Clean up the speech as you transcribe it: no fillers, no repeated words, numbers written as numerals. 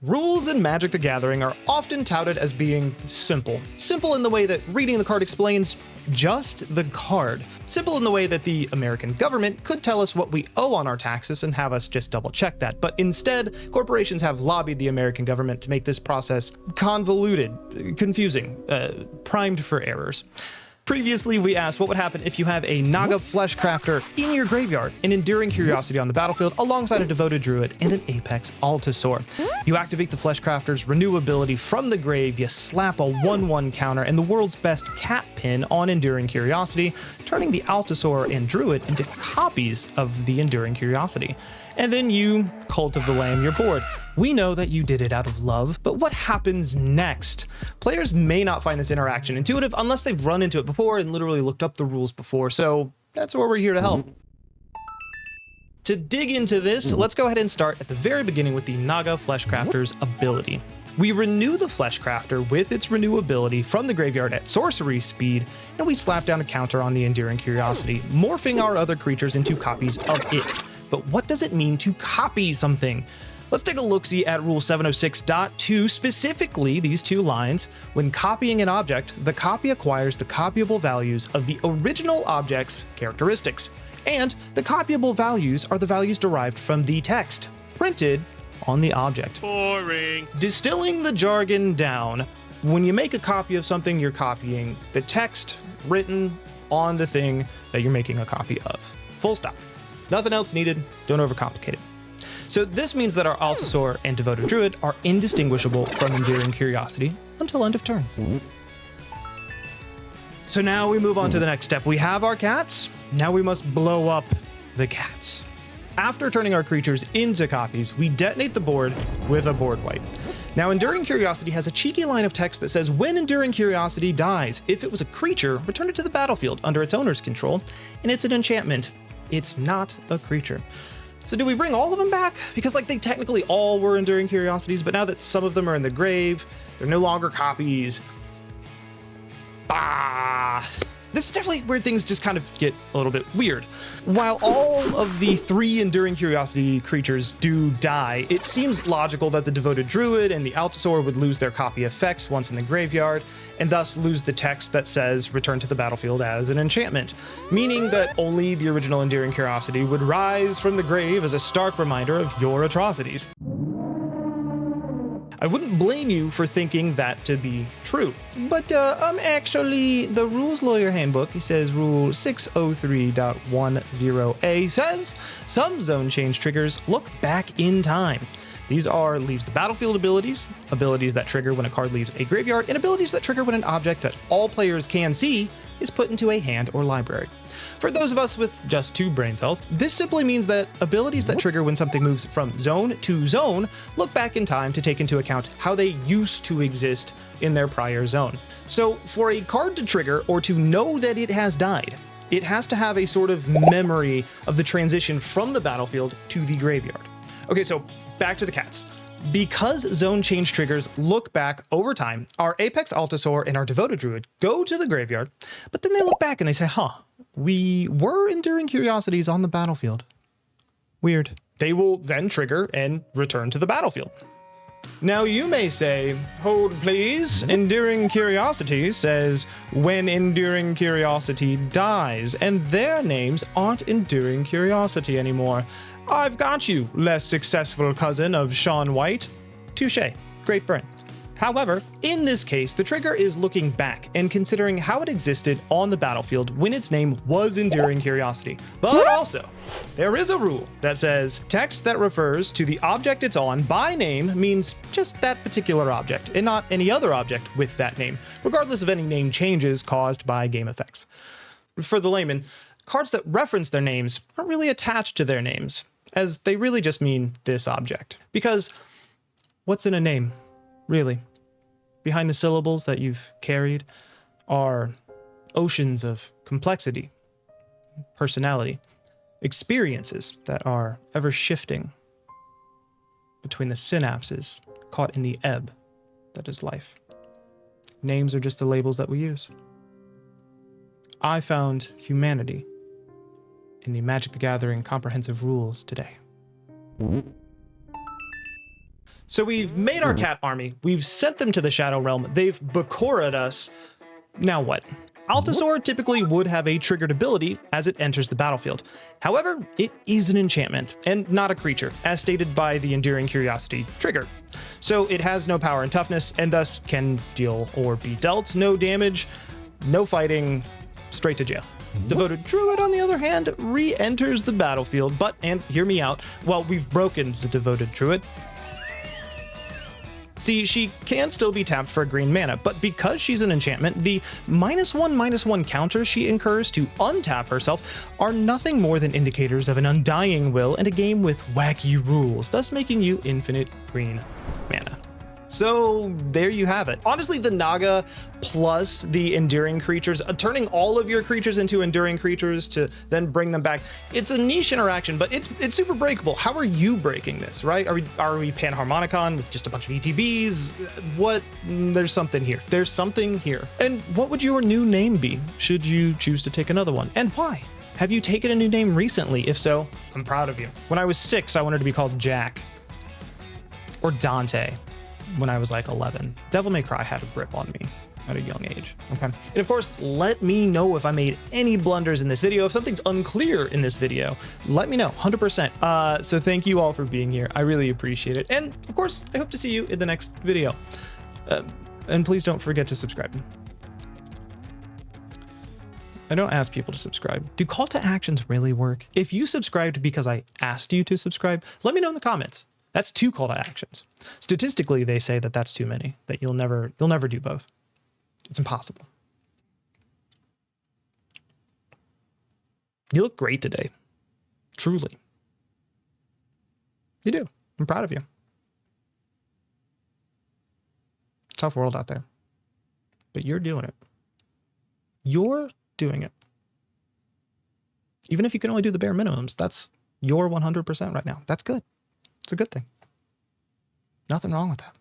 Rules in Magic the Gathering are often touted as being simple. Simple in the way that reading the card explains just the card. Simple in the way that the American government could tell us what we owe on our taxes and have us just double check that. But instead, corporations have lobbied the American government to make this process convoluted, confusing, primed for errors. Previously, we asked what would happen if you have a Naga Fleshcrafter in your graveyard, an Enduring Curiosity on the battlefield, alongside a Devoted Druid and an Apex Altasaur. You activate the Fleshcrafter's Renew ability from the grave, you slap a 1/1 counter and the world's best cat pin on Enduring Curiosity, turning the Altasaur and Druid into copies of the Enduring Curiosity. And then you Cult of the Lamb your board. We know that you did it out of love, but what happens next? Players may not find this interaction intuitive unless they've run into it before and literally looked up the rules before, so that's where we're here to help. To dig into this, let's go ahead and start at the very beginning with the Naga Fleshcrafter's ability. We renew the Fleshcrafter with its Renew ability from the graveyard at sorcery speed, and we slap down a counter on the Enduring Curiosity, morphing our other creatures into copies of it. But what does it mean to copy something? Let's take a look-see at Rule 706.2, specifically these two lines. When copying an object, the copy acquires the copyable values of the original object's characteristics. And the copyable values are the values derived from the text, printed on the object. Boring. Distilling the jargon down, when you make a copy of something, you're copying the text written on the thing that you're making a copy of. Full stop. Nothing else needed, don't overcomplicate it. So this means that our Altasaur and Devoted Druid are indistinguishable from Enduring Curiosity until end of turn. So now we move on to the next step. We have our cats, now we must blow up the cats. After turning our creatures into copies, we detonate the board with a board wipe. Now, Enduring Curiosity has a cheeky line of text that says, when Enduring Curiosity dies, if it was a creature, return it to the battlefield under its owner's control, and it's an enchantment. It's not a creature. So do we bring all of them back? Because like they technically all were Enduring Curiosities, but now that some of them are in the grave, they're no longer copies. Bah! This is definitely where things just kind of get a little bit weird. While all of the 3 Enduring Curiosity creatures do die, it seems logical that the Devoted Druid and the Altasaur would lose their copy effects once in the graveyard, and thus lose the text that says return to the battlefield as an enchantment, meaning that only the original Enduring Curiosity would rise from the grave as a stark reminder of your atrocities. I wouldn't blame you for thinking that to be true. But actually, the Rules Lawyer Handbook, it says Rule 603.10a says, some zone change triggers look back in time. These are leaves the battlefield abilities, abilities that trigger when a card leaves a graveyard, and abilities that trigger when an object that all players can see is put into a hand or library. For those of us with just 2 brain cells, this simply means that abilities that trigger when something moves from zone to zone look back in time to take into account how they used to exist in their prior zone. So for a card to trigger or to know that it has died, it has to have a sort of memory of the transition from the battlefield to the graveyard. Okay, so back to the cats. Because zone change triggers look back over time, our Apex Altasaur and our Devoted Druid go to the graveyard, but then they look back and they say, we were Enduring Curiosities on the battlefield. Weird. They will then trigger and return to the battlefield. Now you may say, hold please, Enduring Curiosity says when Enduring Curiosity dies, and their names aren't Enduring Curiosity anymore. I've got you, less successful cousin of Sean White. Touché. Great burn. However, in this case, the trigger is looking back and considering how it existed on the battlefield when its name was Enduring Curiosity. But also, there is a rule that says text that refers to the object it's on by name means just that particular object and not any other object with that name, regardless of any name changes caused by game effects. For the layman, cards that reference their names aren't really attached to their names, as they really just mean this object. Because what's in a name, really? Behind the syllables that you've carried are oceans of complexity, personality, experiences that are ever shifting between the synapses caught in the ebb that is life. Names are just the labels that we use. I found humanity in the Magic the Gathering comprehensive rules today. So we've made our cat army. We've sent them to the Shadow Realm. They've Bakora'd us. Now what? Althazor typically would have a triggered ability as it enters the battlefield. However, it is an enchantment and not a creature, as stated by the Enduring Curiosity trigger. So it has no power and toughness, and thus can deal or be dealt no damage, no fighting, straight to jail. Devoted Druid, on the other hand, re-enters the battlefield, but, and hear me out, while we've broken the Devoted Druid, see, she can still be tapped for a green mana, but because she's an enchantment, the -1/-1 counters she incurs to untap herself are nothing more than indicators of an undying will and a game with wacky rules, thus making you infinite green mana. So there you have it. Honestly, the Naga plus the enduring creatures, turning all of your creatures into enduring creatures to then bring them back, it's a niche interaction, but it's super breakable. How are you breaking this, right? Are we Panharmonicon with just a bunch of ETBs? What? There's something here. There's something here. And what would your new name be, should you choose to take another one? And why? Have you taken a new name recently? If so, I'm proud of you. When I was 6, I wanted to be called Jack. Or Dante. When I was like 11. Devil May Cry had a grip on me at a young age. Okay. And of course, let me know if I made any blunders in this video. If something's unclear in this video, let me know, 100%. So thank you all for being here. I really appreciate it. And of course, I hope to see you in the next video. And please don't forget to subscribe. I don't ask people to subscribe. Do call to actions really work? If you subscribed because I asked you to subscribe, let me know in the comments. That's 2 call to actions. Statistically, they say that that's too many, that you'll never do both. It's impossible. You look great today. Truly. You do. I'm proud of you. Tough world out there. But you're doing it. You're doing it. Even if you can only do the bare minimums, that's your 100% right now. That's good. It's a good thing. Nothing wrong with that.